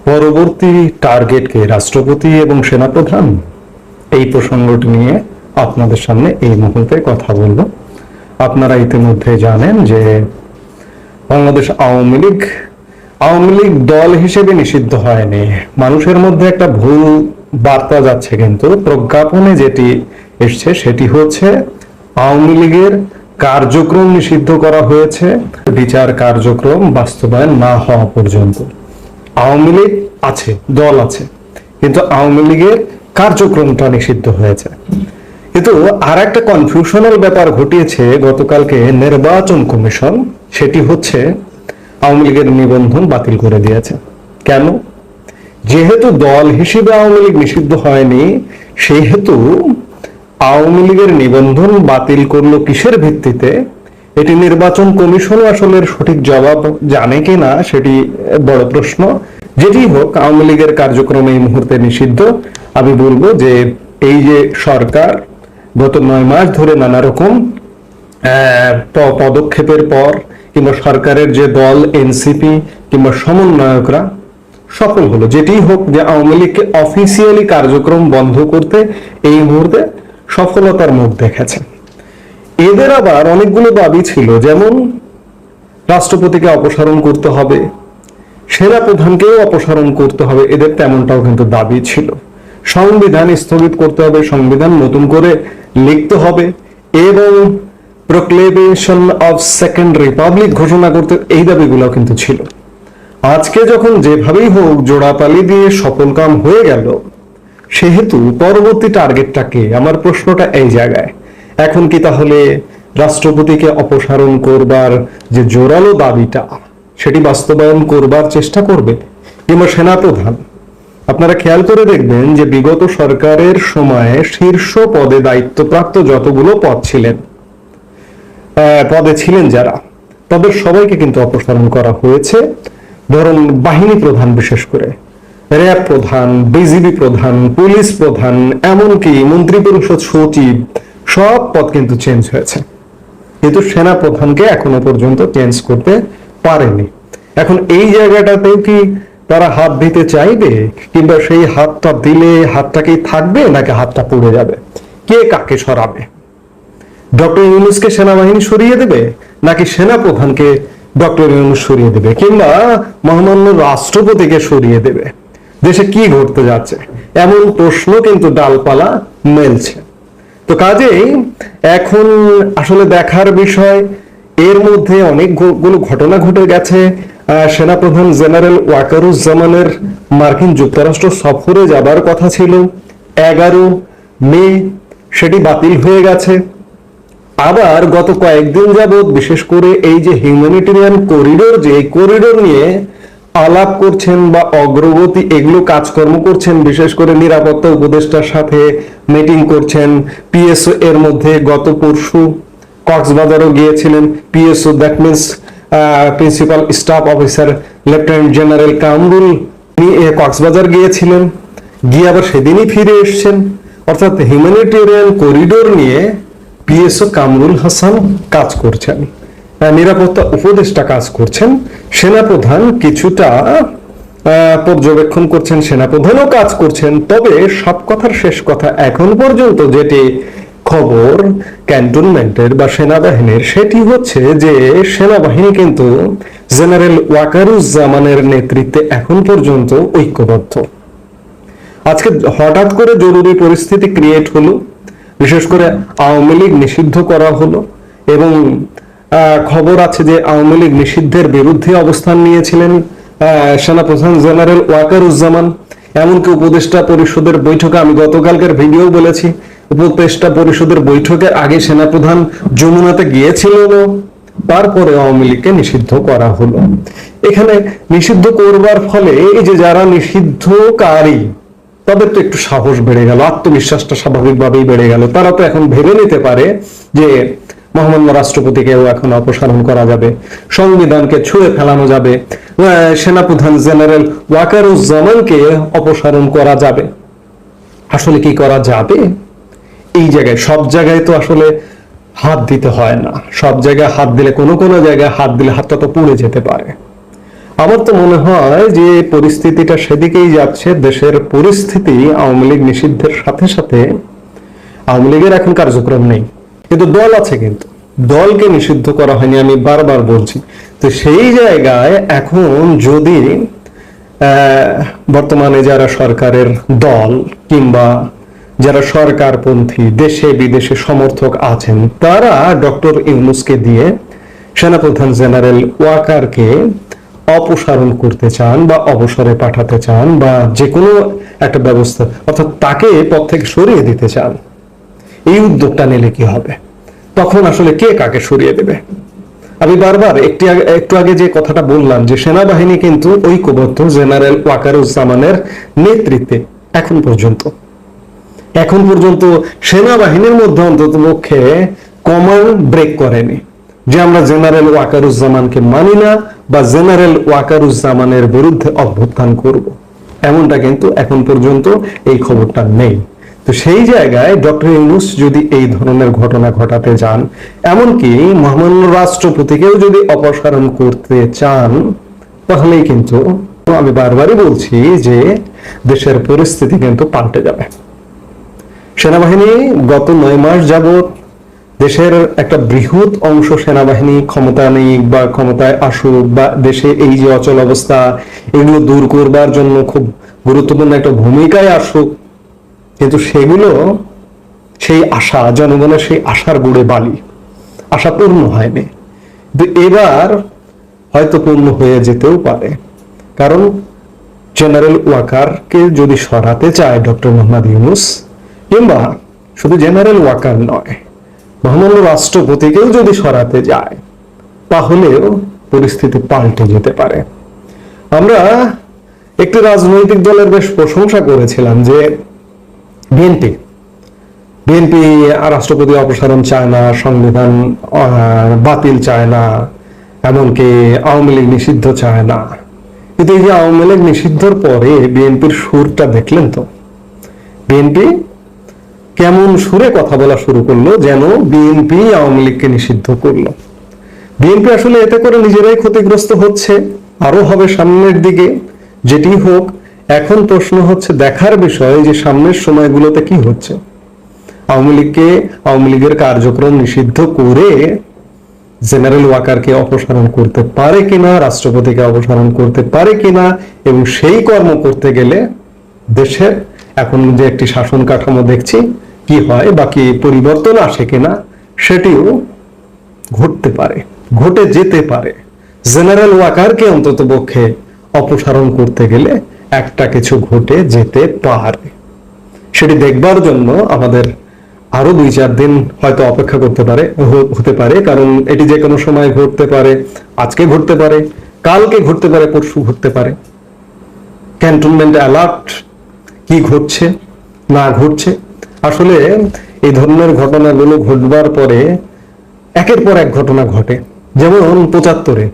পরবর্তী টার্গেট কে, রাষ্ট্রপতি এবং সেনাপ্রধান? এই প্রসঙ্গটি নিয়ে আপনাদের সামনে এই মুহূর্তে কথা বলবো। আপনারা ইতিমধ্যে জানেন যে বাংলাদেশ আওয়ামী লীগ দল হিসেবে নিষিদ্ধ হয়নি। মানুষের মধ্যে একটা ভুল বার্তা যাচ্ছে, কিন্তু প্রজ্ঞাপনে যেটি এসছে সেটি হচ্ছে আওয়ামী লীগের কার্যক্রম নিষিদ্ধ করা হয়েছে, বিচার কার্যক্রম বাস্তবায়ন না হওয়া পর্যন্ত। আওয়ামী লীগ আছে, দল আছে, কিন্তু আওয়ামী লীগের কার্যক্রমটা নিষিদ্ধ হয়েছে। কিন্তু আর একটা কনফিউশনাল ব্যাপার ঘটিয়েছে গতকালকে নির্বাচন কমিশন, সেটি হচ্ছে আওয়ামী লীগের নিবন্ধন বাতিল করে দিয়েছে। কেন? যেহেতু দল হিসেবে আওয়ামী লীগ নিষিদ্ধ হয়নি, সেহেতু আওয়ামী লীগের নিবন্ধন বাতিল করলো কিসের ভিত্তিতে? এটি নির্বাচন কমিশন আসলে সঠিক জবাব জানে কিনা সেটি বড় প্রশ্ন। যেটি হোক, আওয়ামী লীগের কার্যক্রম এই মুহূর্তে নিষিদ্ধ। আমি বলবো যে এই যে সরকার গত 9 মাস ধরে নানা রকম পদক্ষেপের পর, কিংবা সরকারের যে দল এনসিপি কিংবা সমন্বয়করা সফল হলো, যেটি হোক, যে আওয়ামী লীগকে অফিসিয়ালি কার্যক্রম বন্ধ করতে এই মুহূর্তে সফলতার মুখ দেখেছে। এদের আবার অনেকগুলো দাবি ছিল, যেমন রাষ্ট্রপতিকে অপসারণ করতে হবে, সেনাপ্রধানকেও অপসারণ করতে হবে, এদের তেমনটাও কিন্তু দাবি ছিল। সংবিধান স্থগিত করতে হবে, সংবিধান নতুন করে লিখতে হবে, এবং প্রোক্লেমেশন অফ সেকেন্ড রিপাবলিক ঘোষণা করতে, এই দাবিগুলো কিন্তু ছিল। আজকে যখন যেভাবেই হোক জোড়াতালি দিয়ে সফল কাম হয়ে গেল, সেহেতু পরবর্তী টার্গেটটাকে, আমার প্রশ্নটা এই জায়গায়, এখন কি তাহলে রাষ্ট্রপতিকে অপসারণ করবার যে জোরালো দাবিটা, সেটি বাস্তবায়ন করবার চেষ্টা করবে, কিংবা সেনাপ্রধান? আপনারা খেয়াল করে দেখবেন যে বিগত সরকারের সময়ে শীর্ষ পদে দায়িত্বপ্রাপ্ত যতগুলো পদে ছিলেন যারা, তাদের সবাইকে কিন্তু অপসারণ করা হয়েছে। ধরুন বাহিনী প্রধান, বিশেষ করে র্যাব প্রধান, বিজিবি প্রধান, পুলিশ প্রধান, এমনকি মন্ত্রী পরিষদ সচিব, সব পদ কিন্তু চেঞ্জ হয়েছে, কিন্তু সেনা প্রধানকে এখনো পর্যন্ত চেঞ্জ করতে পারেনি। এখন এই জায়গাটাতেও কি তারা হাত দিতে চাইবে, কিংবা সেই হাতটা দিলে হাতটা কি থাকবে, নাকি হাতটা পড়ে যাবে? কে কাকে সরাবে? ডক্টর ইউনূসকে সেনাবাহিনী সরিয়ে দেবে, নাকি সেনা প্রধানকে ডক্টর ইউনূস সরিয়ে দেবে, কিংবা মহামান্য রাষ্ট্রপতিকে সরিয়ে দেবে? দেশে কি ঘটতে যাচ্ছে, এমন প্রশ্ন কিন্তু ডালপালা মেলছে। তো কাজেই এখন আসলে দেখার বিষয়, এর মধ্যে অনেকগুলো ঘটনা ঘটে গেছে। সেনাপ্রধান জেনারেল ওয়াকারুজ্জামানের মার্কিন যুক্তরাষ্ট্র সফরে যাবার কথা ছিল 11 মে, সেটি বাতিল হয়ে গেছে। আবার গত কয়েকদিন যাবৎ, বিশেষ করে এই যে হিউম্যানিটেরিয়ান করিডোর, যে করিডোর নিয়ে আলাপ করছেন বা অগ্রগতি, এগুলো কাজকর্ম করছেন, বিশেষ করে নিরাপত্তা উপদেষ্টার সাথে মিটিং করছেন। পিএসও এর মধ্যে গত পরশু কক্সবাজারও গিয়েছিলেন PSO, that means principal staff officer lieutenant general Kamrul Cox's Bazar গিয়েছিলেন, গিয়ে আবার সেদিনই ফিরে এসছেন। অর্থাৎ হিউম্যানিটেরিয়ান করিডোর নিয়ে পিএসও কামরুল হাসান কাজ করছেন, নিরাপত্তা উপদেষ্টা কাজ করছেন, সেনাপ্রধান কিছুটা পর্যবেক্ষণ করছেন, সেনাপ্রধানও কাজ করছেন। তবে সব কথার শেষ কথা, এখন পর্যন্ত যেটি খবর ক্যান্টনমেন্টের বা সেনাবাহিনীর, সেটি হচ্ছে যে সেনাবাহিনী কিন্তু জেনারেল ওয়াকারুজ্জামানের নেতৃত্বে এখন পর্যন্ত ঐক্যবদ্ধ। আজকে হঠাৎ করে জরুরি পরিস্থিতি ক্রিয়েট হলো, বিশেষ করে আওয়ামী লীগ নিষিদ্ধ করা হলো, এবং খবর আছে যে আওয়ামী লীগ নিষিদ্ধের বিরুদ্ধে অবস্থান নিয়েছিলেন সেনাপ্রধান জেনারেল ওয়াকারুজ্জামান। এমনকি উপদেষ্টা পরিষদের বৈঠকে, আমি গতকালকের ভিডিও বলেছি, উপদেষ্টা পরিষদের বৈঠকের আগে সেনাপ্রধান যমুনাতে গিয়েছিলেন, তারপরে আওয়ামী লীগকে নিষিদ্ধ করা হলো। এখানে নিষিদ্ধ করবার ফলে এই যে যারা নিষিদ্ধকারী, তাদের তো একটু সাহস বেড়ে গেল, আত্মবিশ্বাসটা স্বাভাবিকভাবেই বেড়ে গেল। তারা তো এখন ভেবে নিতে পারে যে মহামান্য রাষ্ট্রপতিকেও এখন অপসারণ করা যাবে, সংবিধানকে ছুঁড়ে ফেলানো যাবে, সেনাপ্রধান জেনারেল ওয়াকারুজ্জামানকে অপসারণ করা যাবে। আসলে কি করা যাবে? এই জায়গায়, সব জায়গায় তো আসলে হাত দিতে হয় না, সব জায়গায় হাত দিলে, কোনো জায়গায় হাত দিলে হাতটা তো পুড়ে যেতে পারে। আমার তো মনে হয় যে পরিস্থিতিটা সেদিকেই যাচ্ছে। দেশের পরিস্থিতি আওয়ামী লীগ নিষিদ্ধের সাথে সাথে আওয়ামী লীগের এখন কার্যক্রম নেই, কিন্তু দল আছে, কিন্তু দলকে নিষিদ্ধ করা হয়নি, আমি বারবার বলছি। তো সেই জায়গায় এখন যদি বর্তমানে যারা সরকারের দল কিংবা যারা সরকারপন্থী দেশে বিদেশে সমর্থক আছেন, তারা ডক্টর ইউনূসকে দিয়ে সেনাপ্রধান জেনারেল ওয়াকারকে অপসারণ করতে চান বা অবসরে পাঠাতে চান বা যে কোনো একটা ব্যবস্থা, অর্থাৎ তাকে পদ থেকে সরিয়ে দিতে চান। এই উদ্যোগটা নিলে কি হবে? তখন আসলে কে কাকে সরিয়ে দেবে? আমি বারবার একটু আগে যে কথাটা বললাম যে সেনাবাহিনী কিন্তু ঐক্যবদ্ধ জেনারেল ওয়াকারুজ্জামানের নেতৃত্বে এখন পর্যন্ত সেনাবাহিনীর মধ্যে অন্তত পক্ষে কমান্ড ব্রেক করেনি যে আমরা জেনারেল ওয়াকারুজ্জামানকে মানি না বা জেনারেল ওয়াকারুজ্জামানের বিরুদ্ধে অভ্যুত্থান করব, এমনটা কিন্তু এখন পর্যন্ত এই খবরটা নেই। তো সেই জায়গায় ডক্টর ইউনূস যদি এই ধরনের ঘটনা ঘটাতে চান, এমনকি মহামান্য রাষ্ট্রপতিকেও যদি অপসারণ করতে চান, তাহলেই কিন্তু আমি বারবারই বলছি যে দেশের পরিস্থিতি কিন্তু পাল্টে যাবে। সেনাবাহিনী গত 9 মাস যাবত দেশের একটা বৃহৎ অংশ সেনাবাহিনী ক্ষমতা নেই বা ক্ষমতায় আসুক বা দেশে এই যে অচল অবস্থা এগুলো দূর করবার জন্য খুব গুরুত্বপূর্ণ একটা ভূমিকায় আসুক, কিন্তু সেগুলো সেই আশা, জনগণের সেই আশার গুড়ে বালি, আশা পূর্ণ হয়নি। কিন্তু এবার হয়তো পূর্ণ হয়ে যেতেও পারে, কারণ জেনারেল ওয়াকারকে যদি সরাতে চায় ডক্টর মোহাম্মদ ইউনূস, কিংবা শুধু জেনারেল ওয়াকার নয়, মহামান্য রাষ্ট্রপতিকেও যদি সরাতে যায়, তাহলেও পরিস্থিতি পাল্টে যেতে পারে। আমরা একটি রাজনৈতিক দলের বেশ প্রশংসা করেছিলাম যে বিএনপি রাষ্ট্রপতি অপসারণ চায় না, সংবিধান বাতিল চায় না, এমনকি আওয়ামী লীগ নিষিদ্ধ চায় না। কিন্তু এই যে আওয়ামী লীগ নিষিদ্ধর পরে বিএনপির সুরটা দেখলেন তো? বিএনপি কেমন সুরে কথা বলা শুরু করলো, যেন বিএনপি আওয়ামী লীগকে নিষিদ্ধ করলো। বিএনপি আসলে এতে করে নিজেরাই ক্ষতিগ্রস্ত হচ্ছে, আরো হবে সামনের দিকে। যেটি হোক, এখন প্রশ্ন হচ্ছে, দেখার বিষয় যে সামনের সময়গুলোতে কি হচ্ছে। আওয়ামী লীগের কার্যক্রম নিষিদ্ধ করে জেনারেল ওয়াকারকে অপসারণ করতে পারে কিনা, রাষ্ট্রপতিকে অপসারণ করতে পারে কিনা, এবং সেই কর্ম করতে গেলে দেশের এখন যে একটি শাসন কাঠামো দেখছি কি হয় বা কি পরিবর্তন আসে কিনা, সেটিও ঘটতে পারে, ঘটে যেতে পারে। জেনারেল ওয়াকারকে অন্তত পক্ষে অপসারণ করতে গেলে একটা কিছু ঘটে যেতে পারে। সেটি দেখবার জন্য আমাদের আরো 2-4 দিন হয়তো অপেক্ষা হতে পারে, কারণ এটি যে কোনো সময় ঘটতে পারে। আজকে ঘটতে পারে, কালকে ঘটতে পারে, পরশু ঘটতে পারে। ক্যান্টনমেন্ট অ্যালার্ট, কি ঘটছে না ঘটছে। আসলে এই ধরনের ঘটনাগুলো ঘটবার পরে একের পর এক ঘটনা ঘটে। যেমন 75-এ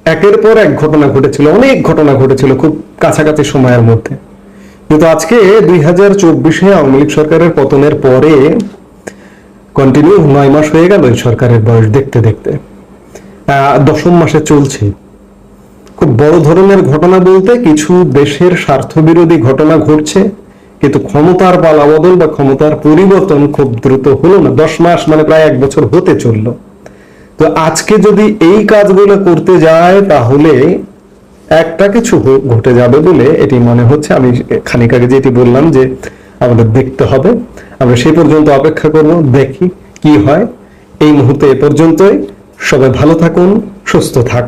একের পর এক ঘটনা ঘটেছিল, অনেক ঘটনা ঘটেছিল খুব কাছাকাছি সময়ের মধ্যে। কিন্তু আজকে 2024-এ আওয়ামী লীগ সরকারের পতনের পরে কন্টিনিউ 9 মাস হয়ে গেল এই সরকারের বয়স দেখতে দেখতে, 10ম মাসে চলছে। খুব বড় ধরনের ঘটনা বলতে কিছু দেশের স্বার্থবিরোধী ঘটনা ঘটছে, কিন্তু ক্ষমতার পালাবদল বা ক্ষমতার পরিবর্তন খুব দ্রুত হলো না। 10 মাস মানে প্রায় 1 বছর হতে চললো। তো আজকে যদি এই কাজগুলো করতে যায়, তাহলে একটা কিছু ঘটে যাবে বলে এটি মনে হচ্ছে। আমি খানিক আগে যেটি বললাম যে আমাদের দেখতে হবে, আমরা সেই পর্যন্ত অপেক্ষা করব, দেখি কি হয়। এই মুহূর্তে এ পর্যন্তই। সবাই ভালো থাকুন, সুস্থ থাকুন।